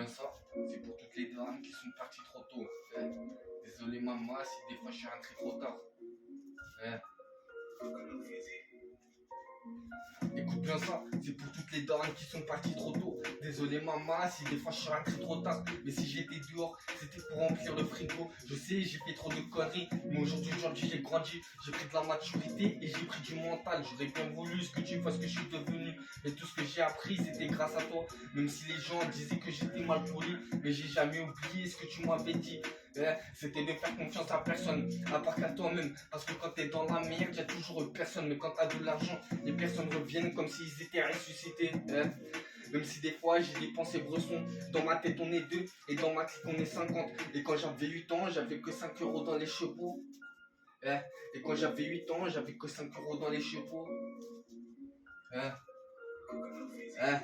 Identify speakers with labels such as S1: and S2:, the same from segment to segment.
S1: bien ça, c'est pour toutes les dames qui sont parties trop tôt. Désolé maman si des fois je suis rentré trop tard. Ouais. Écoute bien ça, c'est pour toutes les dames qui sont parties trop tôt. Désolé maman si des fois je suis rentré trop tard. Mais si j'étais dehors, c'était pour remplir le frigo. Je sais, j'ai fait trop de conneries, mais aujourd'hui j'ai grandi. J'ai pris de la maturité et j'ai pris du mental. J'aurais bien voulu ce que tu vois ce que je suis devenu. Et tout ce que j'ai appris, c'était grâce à toi. Même si les gens disaient que j'étais mal poli, mais j'ai jamais oublié ce que tu m'avais dit. C'était de faire confiance à personne, à part qu'à toi-même. Parce que quand t'es dans la merde, y'a toujours personne. Mais quand t'as de l'argent, les personnes reviennent comme s'ils étaient ressuscités. Même si des fois j'ai des pensées bressons. Dans ma tête on est deux et dans ma clique on est 50. Et quand j'avais 8 ans, j'avais que 5 euros dans les chevaux. Et quand j'avais 8 ans, j'avais que 5 euros dans les chevaux. Hein, hein.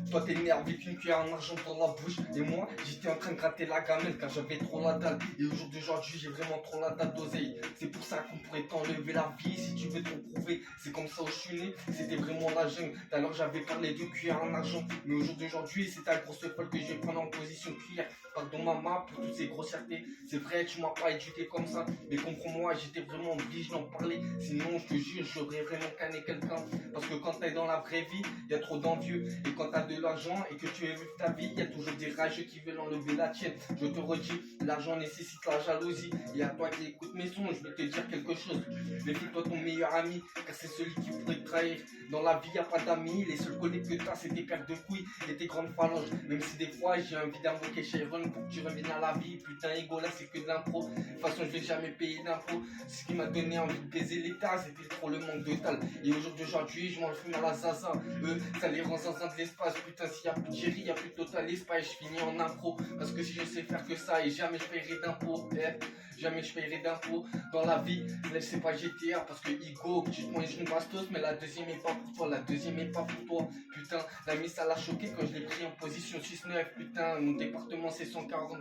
S1: Toi t'es né avec une cuillère en argent dans la bouche. Et moi j'étais en train de gratter la gamelle car j'avais trop la dalle. Et au jour d'aujourd'hui j'ai vraiment trop la dalle d'oseille. C'est pour ça qu'on pourrait t'enlever la vie si tu veux te prouver. C'est comme ça où je suis né, c'était vraiment la jungle. Alors j'avais parlé de cuillère en argent. Mais au jour d'aujourd'hui c'est ta grosse folle que je vais prendre en position cuillère. Pardon maman pour toutes ces grossièretés. C'est vrai tu m'as pas éduqué comme ça. Mais comprends-moi j'étais vraiment obligé d'en parler. Sinon je te jure j'aurais vraiment canné quelqu'un. Parce que quand t'es dans la vraie vie, y a trop d'envieux. Et quand t'as de l'argent et que tu veux vivre ta vie, y a toujours des rageux qui veulent enlever la tienne. Je te redis, l'argent nécessite la jalousie. Et à toi qui écoutes mes sons, je vais te dire quelque chose. Méfie-toi ton meilleur ami, car c'est celui qui pourrait te trahir. Dans la vie, y a pas d'amis, les seuls collègues que t'as, c'est tes paires de couilles et tes grandes phalanges. Même si des fois, j'ai envie d'invoquer Chiron pour que tu reviennes à la vie. Putain, Ego, là, c'est que de l'impro. De toute façon, je vais jamais payer d'impôts. Ce qui m'a donné envie de baiser l'État, c'était trop le manque de tal. Et aujourd'hui, je mange fume à la zaza. Ça les rend zinzin de l'espace. Putain, s'il y a plus de Jerry, y a plus de Total Espace. Je finis en impro. Parce que si je sais faire que ça, et jamais je paierai d'impôts. Jamais je paierai d'impôts dans la vie. Là, c'est pas GTA parce que Ego, tu te manges une bastos, mais la deuxième est pas pour toi. La deuxième est pas pour toi. Putain, la mise ça l'a choqué quand je l'ai pris en position 6-9. Putain, mon département c'est 140.